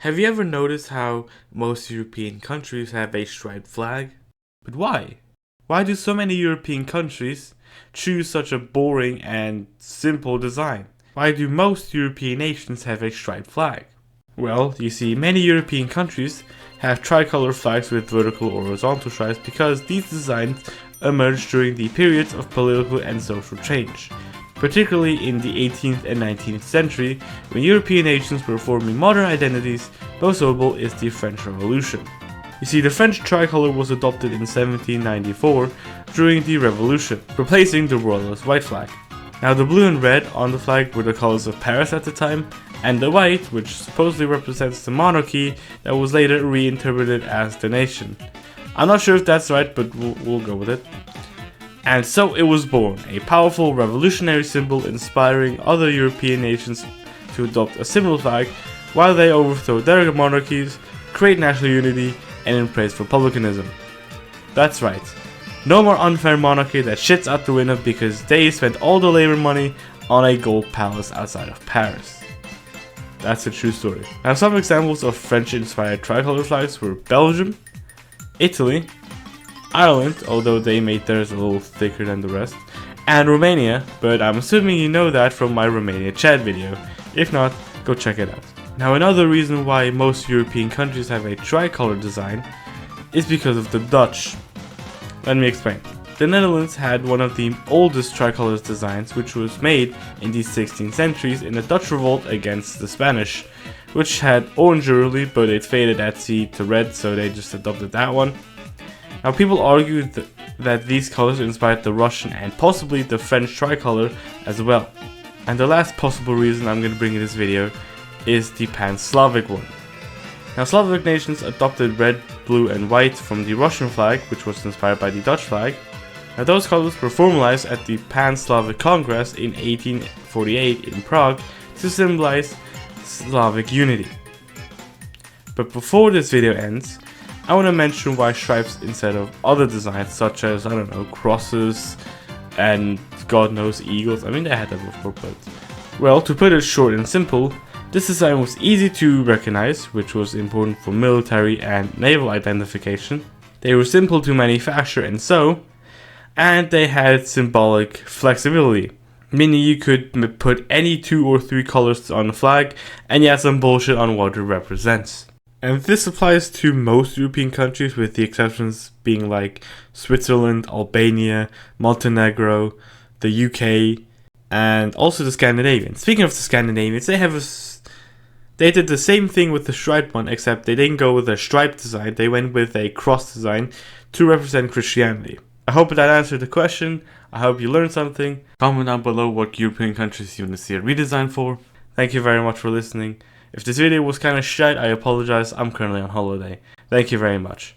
Have you ever noticed how most European countries have a striped flag? But why? Why do so many European countries choose such a boring and simple design? Why do most European nations have a striped flag? Well, you see, many European countries have tricolor flags with vertical or horizontal stripes because these designs emerged during the periods of political and social change, particularly in the 18th and 19th century, when European nations were forming modern identities. Most notable is the French Revolution. You see, the French tricolor was adopted in 1794 during the Revolution, replacing the royalist white flag. Now, the blue and red on the flag were the colors of Paris at the time, and the white, which supposedly represents the monarchy, that was later reinterpreted as the nation. I'm not sure if that's right, but we'll go with it. And so it was born, a powerful revolutionary symbol inspiring other European nations to adopt a similar flag while they overthrow their monarchies, create national unity, and embrace republicanism. That's right. No more unfair monarchy that shits out the window because they spent all the labor money on a gold palace outside of Paris. That's a true story. Now, some examples of French-inspired tricolor flags were Belgium, Italy, Ireland, although they made theirs a little thicker than the rest, and Romania, but I'm assuming you know that from my Romania chat video. If not, go check it out. Now, another reason why most European countries have a tricolor design is because of the Dutch. Let me explain. The Netherlands had one of the oldest tricolor designs, which was made in the 16th centuries in the Dutch revolt against the Spanish, which had orange early, but it faded at sea to red, so they just adopted that one. Now, people argue that these colors inspired the Russian and possibly the French tricolor as well. And the last possible reason I'm going to bring in this video is the Pan-Slavic one. Now, Slavic nations adopted red, blue and white from the Russian flag, which was inspired by the Dutch flag. Now, those colors were formalized at the Pan-Slavic Congress in 1848 in Prague to symbolize Slavic unity. But before this video ends, I want to mention why stripes instead of other designs such as, I don't know, crosses and God knows eagles. I mean, they had that before, but well, to put it short and simple, this design was easy to recognize, which was important for military and naval identification. They were simple to manufacture and sew, and they had symbolic flexibility, meaning you could put any 2 or 3 colors on the flag and add some bullshit on what it represents. And this applies to most European countries, with the exceptions being like Switzerland, Albania, Montenegro, the UK, and also the Scandinavians. Speaking of the Scandinavians, they did the same thing with the striped one, except they didn't go with a striped design, they went with a cross design to represent Christianity. I hope that answered the question. I hope you learned something. Comment down below what European countries you want to see a redesign for. Thank you very much for listening. If this video was kind of shit, I apologize. I'm currently on holiday. Thank you very much.